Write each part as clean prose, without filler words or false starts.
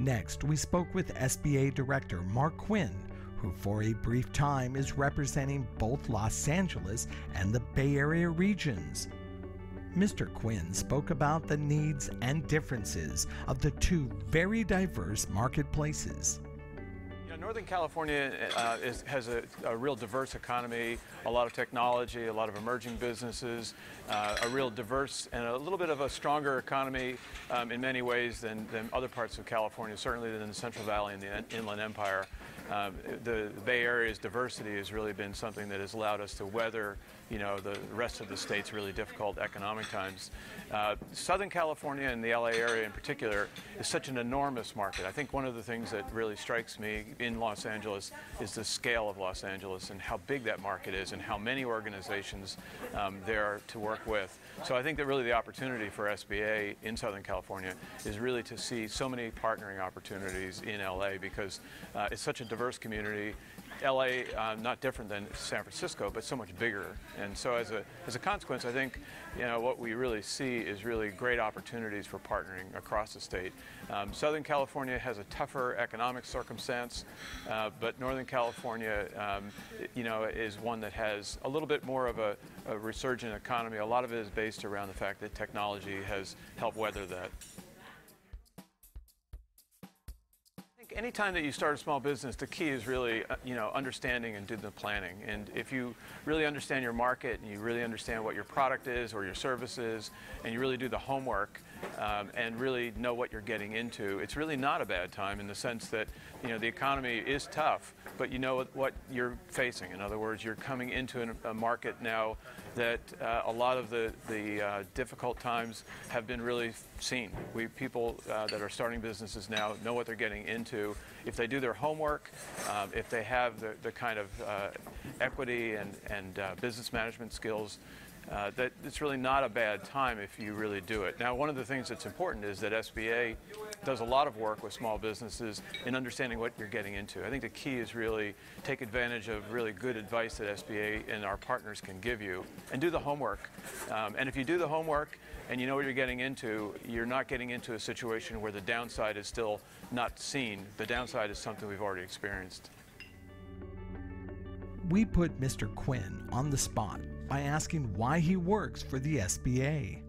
Next, we spoke with SBA Director Mark Quinn, who for a brief time is representing both Los Angeles and the Bay Area regions. Mr. Quinn spoke about the needs and differences of the two very diverse marketplaces. Northern California has a real diverse economy, a lot of technology, a lot of emerging businesses, a real diverse and a little bit of a stronger economy in many ways than other parts of California, certainly than the Central Valley and the Inland Empire. The Bay Area's diversity has really been something that has allowed us to weather, the rest of the state's really difficult economic times. Southern California and the LA area in particular is such an enormous market. I think one of the things that really strikes me in Los Angeles is the scale of Los Angeles and how big that market is and how many organizations there are to work with. So I think that really the opportunity for SBA in Southern California is really to see so many partnering opportunities in LA because it's such a diverse community. LA, not different than San Francisco, but so much bigger. And so as a consequence, I think what we really see is really great opportunities for partnering across the state. Southern California has a tougher economic circumstance, but Northern California, is one that has a little bit more of a resurgent economy. A lot of it is based around the fact that technology has helped weather that. Anytime that you start a small business, the key is really, understanding and doing the planning. And if you really understand your market and you really understand what your product is or your service is, and you really do the homework and really know what you're getting into, it's really not a bad time in the sense that, the economy is tough, but you know what you're facing. In other words, you're coming into a market now that a lot of the difficult times have been really seen. People that are starting businesses now know what they're getting into. If they do their homework, if they have the kind of equity and business management skills, that it's really not a bad time if you really do it. Now, one of the things that's important is that SBA does a lot of work with small businesses in understanding what you're getting into. I think the key is really take advantage of really good advice that SBA and our partners can give you and do the homework. And if you do the homework and you know what you're getting into, you're not getting into a situation where the downside is still not seen. The downside is something we've already experienced. We put Mr. Quinn on the spot by asking why he works for the SBA.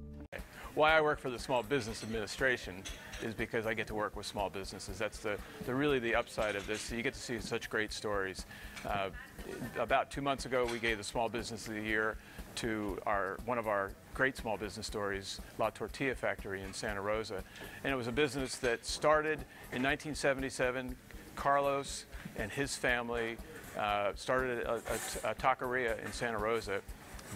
Why I work for the Small Business Administration is because I get to work with small businesses. That's really the upside of this. You get to see such great stories. About 2 months ago, we gave the Small Business of the Year to one of our great small business stories, La Tortilla Factory in Santa Rosa. And it was a business that started in 1977. Carlos and his family started a taqueria in Santa Rosa,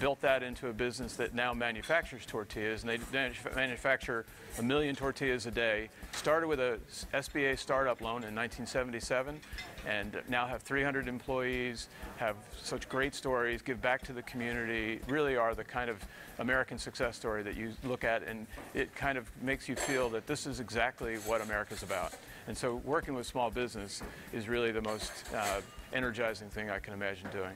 built that into a business that now manufactures tortillas, and they manufacture 1 million tortillas a day. Started with a SBA startup loan in 1977, and now have 300 employees, have such great stories, give back to the community, really are the kind of American success story that you look at, and it kind of makes you feel that this is exactly what America's about. And so working with small business is really the most energizing thing I can imagine doing.